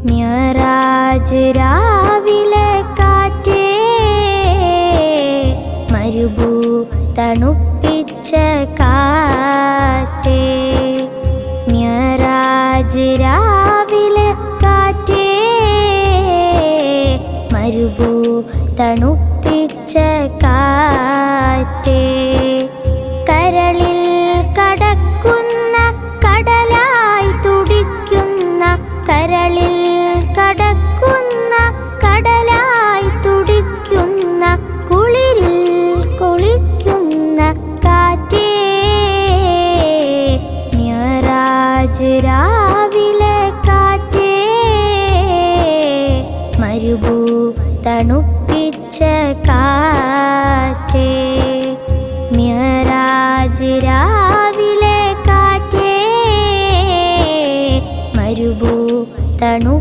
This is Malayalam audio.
മിഅ്റാജ് രാവിലെ കാറ്റേ, മരുഭൂ തണുപ്പിച്ച കാറ്റേ. മിഅ്റാജ് രാവിലെ കാറ്റേ, മരുഭൂ തണുപ്പിച്ച കാറ്റേ. കരളിൽ കടക്കുന്ന കടലായി തുടിക്കുന്ന, കരളിൽ കടക്കുന്ന കടലായി തുടിക്കുന്ന, കുളിരിൽ കുളിക്കുന്ന കാറ്റേ. മിഅ്റാജ് രാവിലെ കാറ്റേ, മരുഭൂ തണുപ്പിച്ച കാറ്റേ. മിഅ്റാജ് രാവിലെ കാറ്റേ, മരുഭൂ തണു